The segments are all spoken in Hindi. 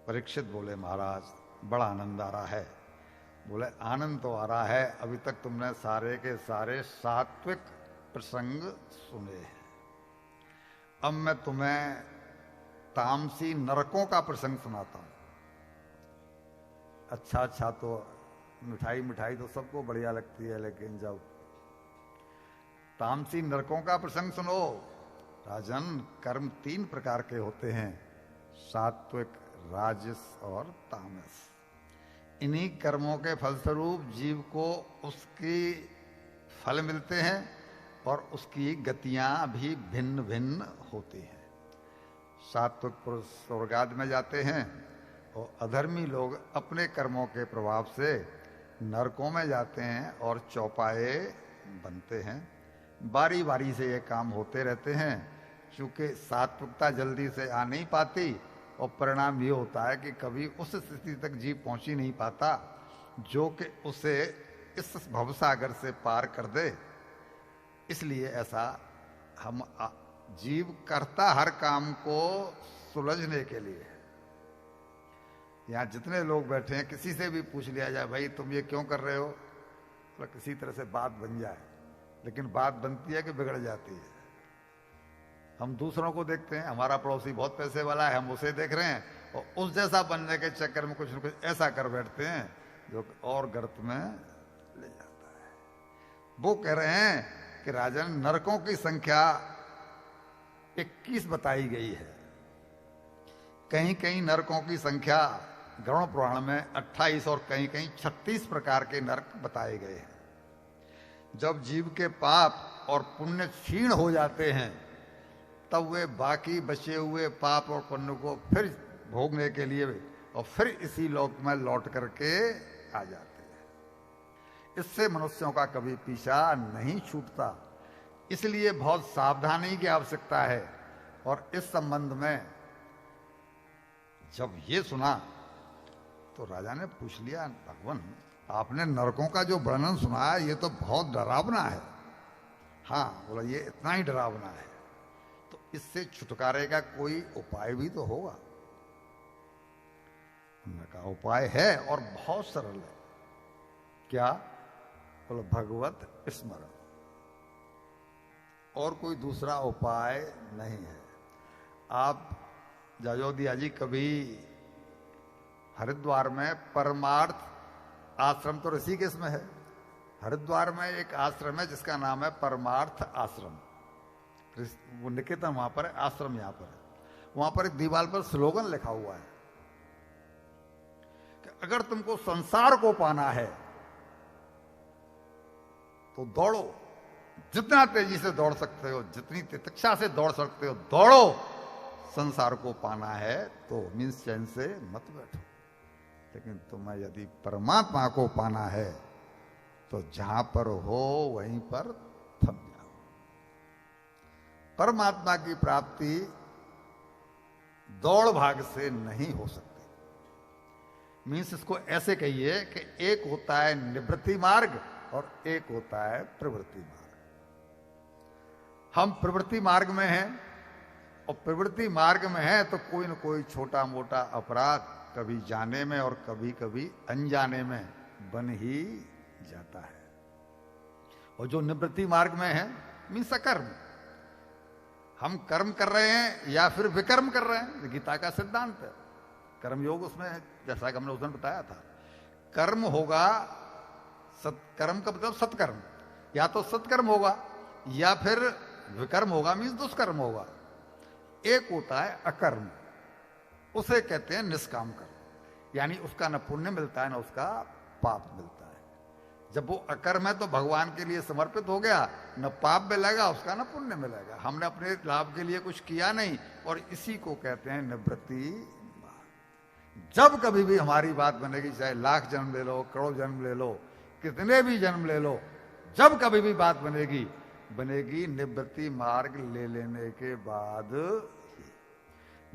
परीक्षित बोले महाराज बड़ा आनंद आ रहा है। बोले आनंद तो आ रहा है, अभी तक तुमने सारे के सारे सात्विक प्रसंग सुने हैं, अब मैं तुम्हें तामसी नरकों का प्रसंग सुनाता हूं। अच्छा तो मिठाई तो सबको बढ़िया लगती है, लेकिन जब तामसी नरकों का प्रसंग सुनो। राजन, कर्म 3 प्रकार के होते हैं, सात्विक, राजस और तामस। इन्हीं कर्मों के फलस्वरूप जीव को उसकी फल मिलते हैं और उसकी गतियां भी भिन्न भिन्न होती हैं। सात्विक पुरुष स्वर्गाद में जाते हैं और अधर्मी लोग अपने कर्मों के प्रभाव से नरकों में जाते हैं और चौपाए बनते हैं। बारी बारी से ये काम होते रहते हैं। क्योंकि सात्विकता जल्दी से आ नहीं पाती और परिणाम ये होता है कि कभी उस स्थिति तक जीव पहुंच ही नहीं पाता जो कि उसे इस भवसागर से पार कर दे। इसलिए ऐसा हम जीव करता हर काम को सुलझने के लिए। यहाँ जितने लोग बैठे हैं, किसी से भी पूछ लिया जाए भाई तुम ये क्यों कर रहे हो, तो किसी तरह से बात बन जाए, लेकिन बात बनती है कि बिगड़ जाती है। हम दूसरों को देखते हैं, हमारा पड़ोसी बहुत पैसे वाला है, हम उसे देख रहे हैं और उस जैसा बनने के चक्कर में कुछ न कुछ ऐसा कर बैठते हैं जो और गर्त में ले जाता है। वो कह रहे हैं कि राजन, नरकों की संख्या 21 बताई गई है। कहीं कहीं नरकों की संख्या गरुड़ पुराण में 28 और कहीं कहीं 36 प्रकार के नरक बताए गए हैं। जब जीव के पाप और पुण्य क्षीण हो जाते हैं तब वे बाकी बचे हुए पाप और पुण्य को फिर भोगने के लिए और फिर इसी लोक में लौट करके आ जाते हैं। इससे मनुष्यों का कभी पीछा नहीं छूटता। इसलिए बहुत सावधानी की आवश्यकता है। और इस संबंध में जब ये सुना तो राजा ने पूछ लिया, भगवान आपने नरकों का जो वर्णन सुना है ये तो बहुत डरावना है। हाँ, बोला ये इतना ही डरावना है, तो इससे छुटकारे का कोई उपाय भी तो होगा। उन्होंने कहा उपाय है और बहुत सरल है। क्या? बोला भगवत स्मरण, और कोई दूसरा उपाय नहीं है। आप जाजोदिया जी कभी हरिद्वार में परमार्थ आश्रम, तो ऋषिकेश में है, हरिद्वार में एक आश्रम है जिसका नाम है परमार्थ आश्रम। वो निकेतन वहां पर है, आश्रम यहां पर है। वहां पर एक दीवार पर स्लोगन लिखा हुआ है कि अगर तुमको संसार को पाना है तो दौड़ो, जितना तेजी से दौड़ सकते हो, जितनी तितिक्षा से दौड़ सकते हो दौड़ो। संसार को पाना है तो मीन्स चैन से मत बैठो। लेकिन तुम्हें यदि परमात्मा को पाना है तो जहां पर हो वहीं पर थम जाओ। परमात्मा की प्राप्ति दौड़ भाग से नहीं हो सकती। मीन्स इसको ऐसे कहिए कि एक होता है निवृत्ति मार्ग और एक होता है प्रवृत्ति मार्ग। हम प्रवृत्ति मार्ग में हैं और प्रवृत्ति मार्ग में हैं तो कोई न कोई छोटा मोटा अपराध कभी जाने में और कभी कभी अनजाने में बन ही जाता है। और जो निवृत्ति मार्ग में है मीन्स अकर्म, हम कर्म कर रहे हैं या फिर विकर्म कर रहे हैं, गीता का सिद्धांत है। कर्म योग उसमें है, जैसा कि हमने उस दिन बताया था। कर्म होगा कर्म का मतलब सत्कर्म, या तो सत्कर्म होगा या फिर विकर्म होगा मीन्स दुष्कर्म होगा। एक होता है अकर्म, उसे कहते हैं निष्काम कर्म, यानी उसका न पुण्य मिलता है न उसका पाप मिलता है। जब वो अकर्म है तो भगवान के लिए समर्पित हो गया, न पाप मिलेगा उसका न पुण्य मिलेगा। हमने अपने लाभ के लिए कुछ किया नहीं, और इसी को कहते हैं निवृत्ति। जब कभी भी हमारी बात बनेगी, चाहे लाख जन्म ले लो, करोड़ जन्म ले लो, कितने भी जन्म ले लो, जब कभी भी बात बनेगी निवृत्ति मार्ग ले लेने के बाद।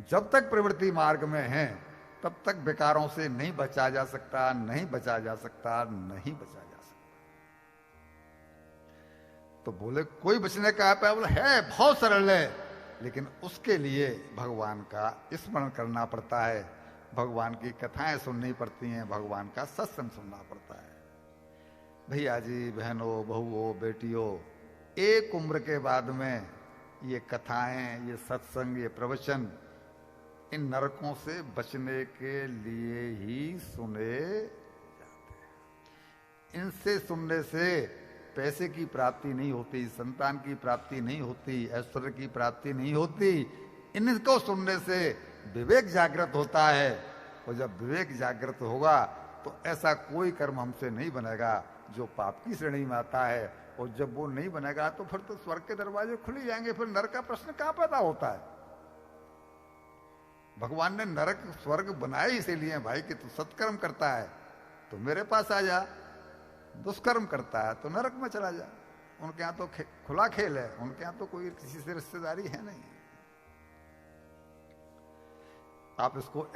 जब तक प्रवृत्ति मार्ग में हैं तब तक विकारों से नहीं बचा जा सकता, नहीं बचा जा सकता, नहीं बचा जा सकता। तो बोले कोई बचने का उपाय? बोले है, बहुत सरल है, लेकिन उसके लिए भगवान का स्मरण करना पड़ता है। भगवान की कथाएं सुननी पड़ती हैं, भगवान का सत्संग सुनना पड़ता है। भैया जी, बहनों, बहुओं, बेटियों, एक उम्र के बाद में ये कथाएं, ये सत्संग, ये प्रवचन इन नरकों से बचने के लिए ही सुने जाते हैं। इनसे सुनने से पैसे की प्राप्ति नहीं होती, संतान की प्राप्ति नहीं होती, ऐश्वर्य की प्राप्ति नहीं होती। इनको सुनने से विवेक जागृत होता है, और जब विवेक जागृत होगा तो ऐसा कोई कर्म हमसे नहीं बनेगा जो पाप की श्रेणी में आता है। और जब वो नहीं बनेगा तो फिर तो स्वर्ग के दरवाजे खुल ही जाएंगे, फिर नरक का प्रश्न कहां पैदा होता है। भगवान ने नरक स्वर्ग बनाए इसीलिए भाई कि तू सत्कर्म करता है तो मेरे पास आ जा, दुष्कर्म करता है तो नरक में चला जा। उनके यहां तो खुला खेल है, उनके यहां तो कोई किसी से रिश्तेदारी है नहीं। आप इसको